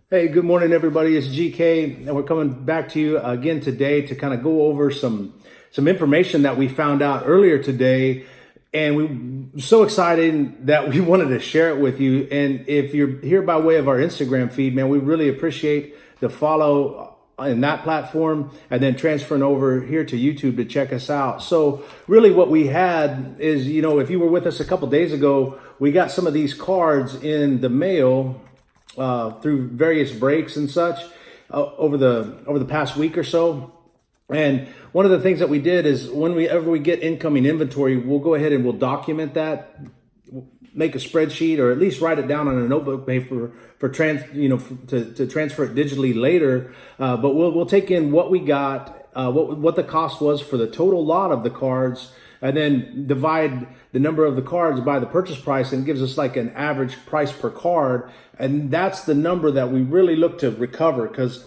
Hey, good morning, everybody. It's GK, and we're coming back to you again today to kind of go over some information that we found out earlier today, and we're so excited that we wanted to share it with you. And if you're here by way of our Instagram feed, man, we really appreciate the follow in that platform, and then transferring over here to YouTube to check us out. So really what we had is, if you were with us a couple days ago, we got some of these cards in the mail through various breaks and such over the past week or so. And one of the things that we did is whenever we get incoming inventory, we'll go ahead and we'll document that, make a spreadsheet, or at least write it down on a notebook paper to transfer it digitally later. But we'll take in what we got, what the cost was for the total lot of the cards, and then divide the number of the cards by the purchase price, and it gives us like an average price per card. And that's the number that we really look to recover, because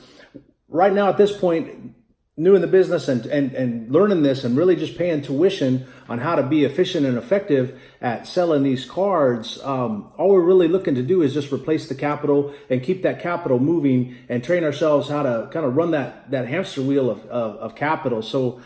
right now at this point, new in the business and learning this and really just paying tuition on how to be efficient and effective at selling these cards, all we're really looking to do is just replace the capital and keep that capital moving and train ourselves how to kind of run that hamster wheel of capital. So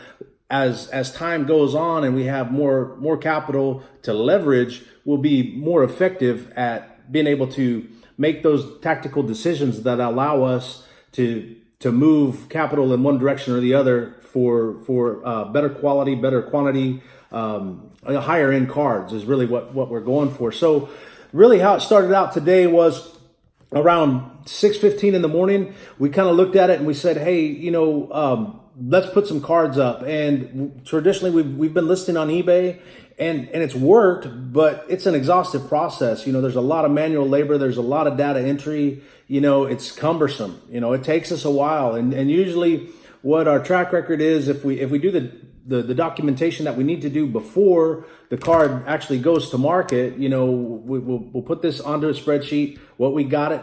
as time goes on and we have more capital to leverage, we'll be more effective at being able to make those tactical decisions that allow us to move capital in one direction or the other for better quality, better quantity, higher end cards is really what we're going for. So really how it started out today was around 6:15 in the morning. We kind of looked at it and we said, hey, let's put some cards up. And traditionally we've been listing on eBay, and it's worked, but it's an exhaustive process. There's a lot of manual labor. There's a lot of data entry. It's cumbersome. It takes us a while. And usually what our track record is, if we do the documentation that we need to do before the card actually goes to market, we'll put this onto a spreadsheet, what we got it,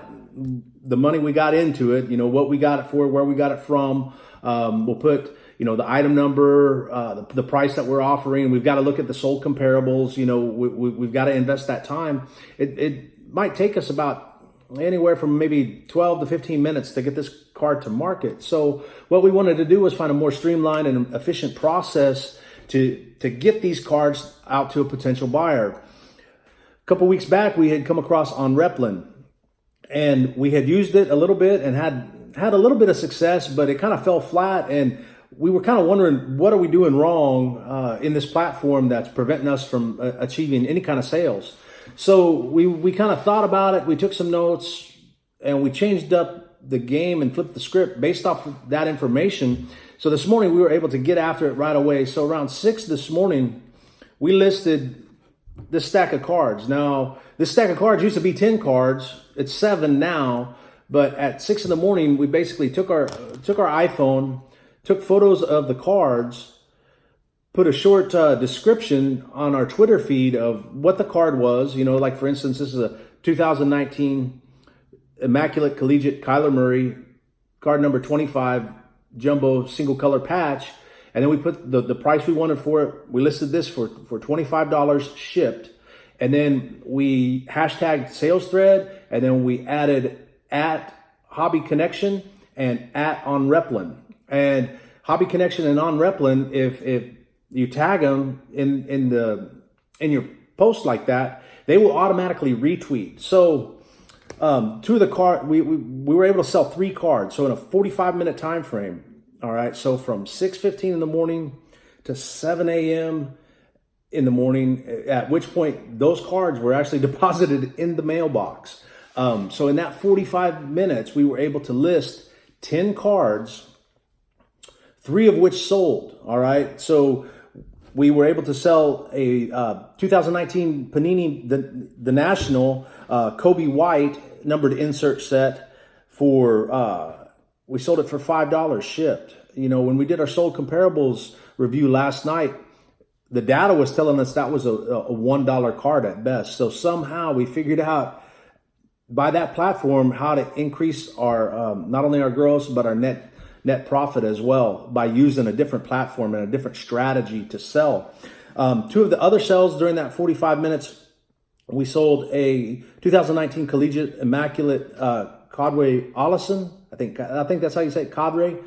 the money we got into it, what we got it for, where we got it from. We'll put, the item number, the price that we're offering. We've got to look at the sold comparables. We've got to invest that time. It might take us about anywhere from maybe 12 to 15 minutes to get this card to market. So what we wanted to do was find a more streamlined and efficient process to get these cards out to a potential buyer. A couple weeks back, we had come across OnReplen, and we had used it a little bit and had a little bit of success, but it kind of fell flat. And we were kind of wondering, what are we doing wrong in this platform that's preventing us from achieving any kind of sales? So we kind of thought about it. We took some notes and we changed up the game and flipped the script based off of that information. So this morning we were able to get after it right away. So around 6 this morning, we listed this stack of cards. Now, this stack of cards used to be 10 cards. It's 7 now. But at 6 in the morning, we basically took our iPhone, took photos of the cards, put a short description on our Twitter feed of what the card was. Like for instance, this is a 2019 Immaculate Collegiate Kyler Murray, card number 25, jumbo single color patch. And then we put the price we wanted for it. We listed this for $25 shipped. And then we hashtagged sales thread, and then we added at Hobby Connection and at OnReplen. And Hobby Connection and OnReplen, if you tag them in your post like that, they will automatically retweet. So two of the card, we were able to sell 3 cards, so in a 45-minute time frame. All right, so from 6:15 in the morning to 7 a.m. in the morning, at which point those cards were actually deposited in the mailbox. So in that 45 minutes, we were able to list 10 cards, 3 of which sold. All right. So we were able to sell a 2019 Panini, the National Kobe White numbered insert set for, we sold it for $5 shipped. When we did our sold comparables review last night, the data was telling us that was a $1 card at best. So somehow we figured out by that platform how to increase our not only our gross but our net profit as well by using a different platform and a different strategy to sell. 2 of the other sales during that 45 minutes, we sold a 2019 Collegiate Immaculate Cadre Ollison. I think that's how you say it, Cadre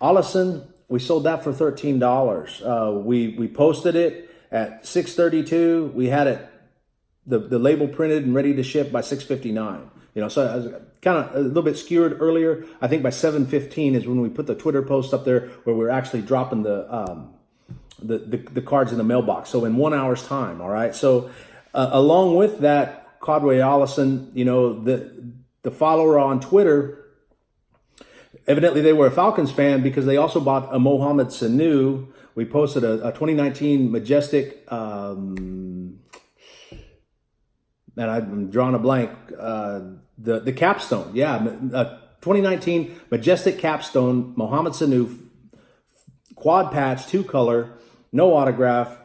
Ollison. We sold that for $13. We posted it at 6:32. We had it the label printed and ready to ship by 6:59. So I was kind of a little bit skewered earlier. I think by 7:15 is when we put the Twitter post up there where we're actually dropping the cards in the mailbox. So in 1 hour's time. All right. So along with that, Cadre Ollison, the follower on Twitter, evidently they were a Falcons fan because they also bought a Mohamed Sanu. We posted a 2019 Majestic, and I'm drawing a blank, the Capstone. Yeah, 2019 Majestic Capstone, Mohamed Sanu, quad patch, 2-color, no autograph.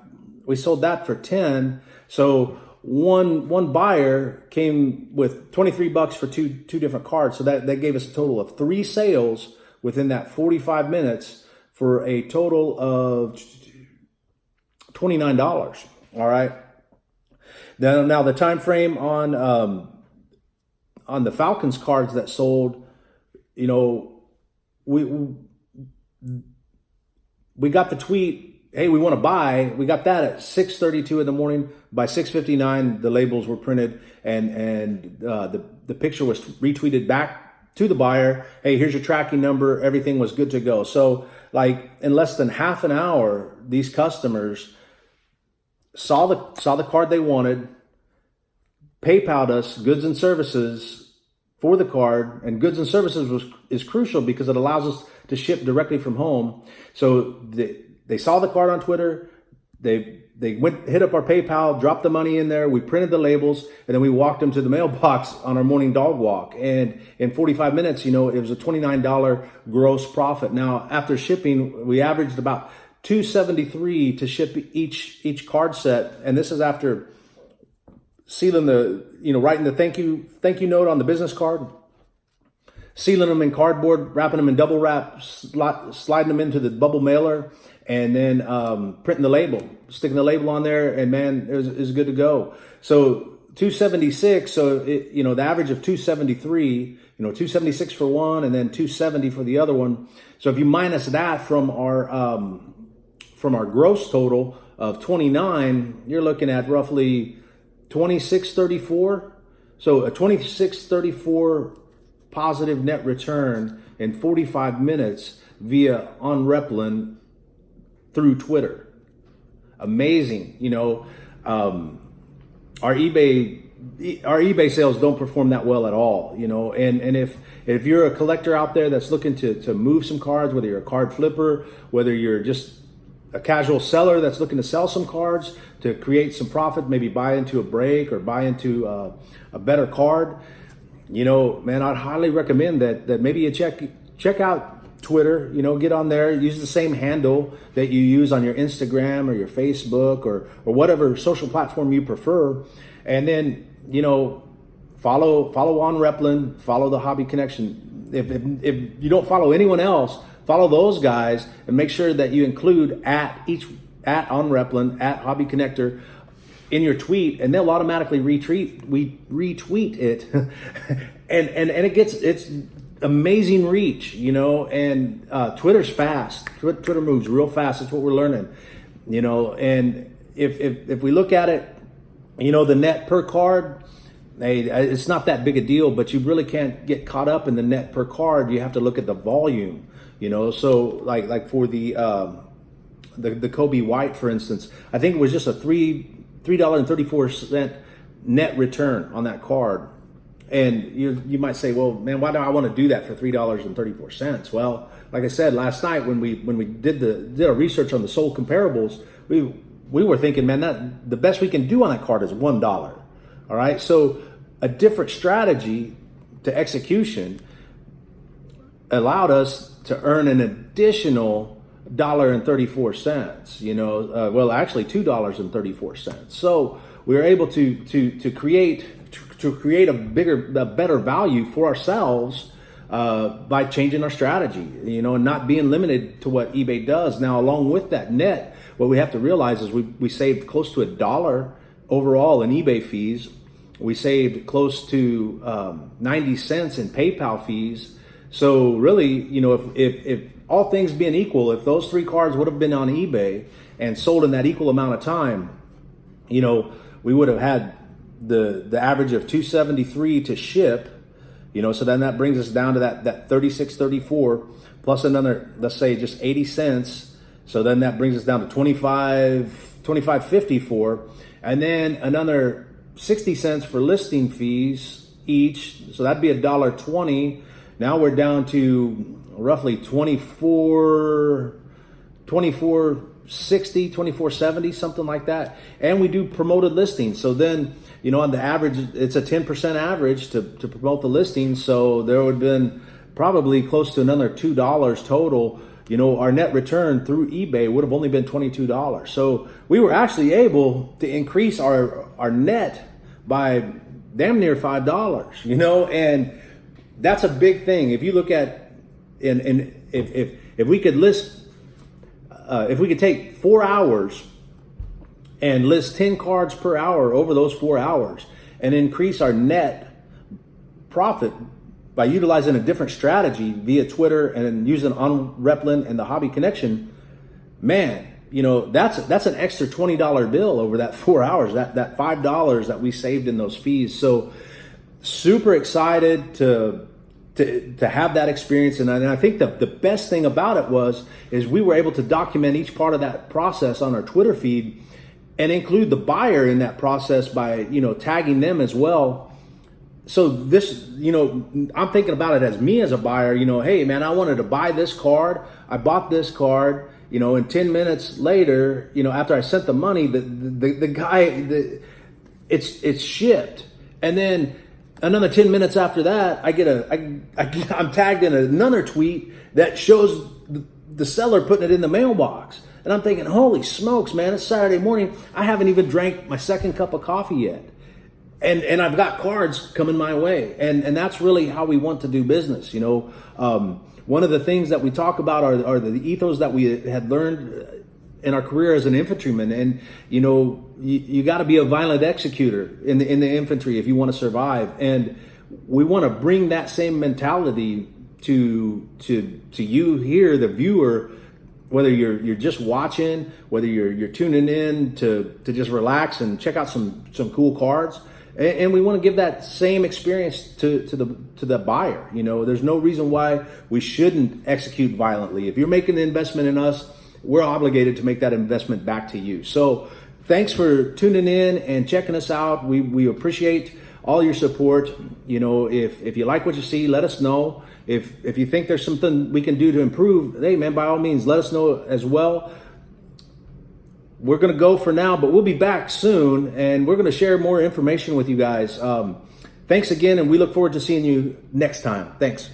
We sold that for 10. So one buyer came with $23 for two different cards. So that gave us a total of 3 sales within that 45 minutes for a total of $29. All right. Now the time frame on the Falcons cards that sold, we got the tweet, hey, we want to buy. We got that at 6:32 in the morning. By 6:59, the labels were printed and the picture was retweeted back to the buyer. Hey, here's your tracking number. Everything was good to go. So like in less than half an hour, these customers saw the card they wanted, PayPal'd us goods and services for the card, and goods and services is crucial because it allows us to ship directly from home. So they saw the card on Twitter, they hit up our PayPal, dropped the money in there, we printed the labels, and then we walked them to the mailbox on our morning dog walk. And in 45 minutes, it was a $29 gross profit. Now, after shipping, we averaged about $273 to ship each card set, and this is after sealing writing the thank you note on the business card, sealing them in cardboard, wrapping them in double wrap, sliding them into the bubble mailer, and then printing the label, sticking the label on there, and man, it was good to go. So 276. So the average of 273. 276 for one, and then 270 for the other one. So if you minus that from our gross total of 29, you're looking at roughly 2634. So a 2634 positive net return in 45 minutes via OnRepline through Twitter. Amazing. Our eBay sales don't perform that well at all, and if you're a collector out there that's looking to move some cards, whether you're a card flipper, whether you're just a casual seller that's looking to sell some cards to create some profit, maybe buy into a break or buy into a better card, man, I'd highly recommend that maybe you check out Twitter, get on there, use the same handle that you use on your Instagram or your Facebook or whatever social platform you prefer. And then, follow OnRepline, follow the Hobby Connection. If you don't follow anyone else, follow those guys and make sure that you include at OnRepline, at Hobby Connector in your tweet, and they'll automatically retweet it. and it's amazing reach, and Twitter's fast. Twitter moves real fast. That's what we're learning, and if we look at it, the net per card, hey, it's not that big a deal, but you really can't get caught up in the net per card. You have to look at the volume, so like for the Kobe White, for instance, I think it was just a $3.34 net return on that card. And you might say, well, man, why do I want to do that for $3.34? Well, like I said last night when we did our research on the sold comparables, we were thinking, man, that the best we can do on that card is $1. All right, so a different strategy to execution allowed us to earn an additional $1.34. Well, actually $2.34. So we were able to create a better value for ourselves by changing our strategy, and not being limited to what eBay does. Now, along with that net, what we have to realize is we saved close to $1 overall in eBay fees. we saved close to 90 cents in PayPal fees. So really, you know, if all things being equal, if those 3 cards would have been on eBay and sold in that equal amount of time, you know, we would have had the average of $273 to ship, you know, so then that brings us down to that $36.34 plus another, let's say just 80 cents. So then that brings us down to $25.54, and then another 60 cents for listing fees each. So that'd be $1.20. Now we're down to roughly $24.70, something like that. And we do promoted listings. So then, you know, on the average, it's a 10% average to promote the listing. So there would have been probably close to another $2 total. You know, our net return through eBay would have only been $22. So we were actually able to increase our net by damn near $5, you know, and that's a big thing. If you look at, if we could list, if we could take 4 hours and list 10 cards per hour over those 4 hours and increase our net profit by utilizing a different strategy via Twitter and using OnRepLint and the Hobby Connection, man, you know, that's an extra $20 bill over that 4 hours, that $5 that we saved in those fees. So super excited to have that experience. And I think the best thing about it is we were able to document each part of that process on our Twitter feed and include the buyer in that process by, you know, tagging them as well. So this, you know, I'm thinking about it as me as a buyer, you know, hey man, I wanted to buy this card. I bought this card, you know, and 10 minutes later, you know, after I sent the money, the guy, it's shipped. And then another 10 minutes after that, I'm tagged in another tweet that shows the seller putting it in the mailbox. And I'm thinking, holy smokes, man, it's Saturday morning. I haven't even drank my second cup of coffee yet. And I've got cards coming my way. And that's really how we want to do business. You know, one of the things that we talk about are the ethos that we had learned in our career as an infantryman. And, you know, you got to be a violent executor in the infantry if you want to survive. And we want to bring that same mentality to you here, the viewer, whether you're just watching, whether you're tuning in to just relax and check out some cool cards. And we want to give that same experience to the buyer. You know, there's no reason why we shouldn't execute violently. If you're making an investment in us, we're obligated to make that investment back to you. So thanks for tuning in and checking us out. We appreciate all your support. You know, if you like what you see, let us know. If you think there's something we can do to improve, hey man, by all means, let us know as well. We're going to go for now, but we'll be back soon, and we're going to share more information with you guys. Thanks again, and we look forward to seeing you next time. Thanks.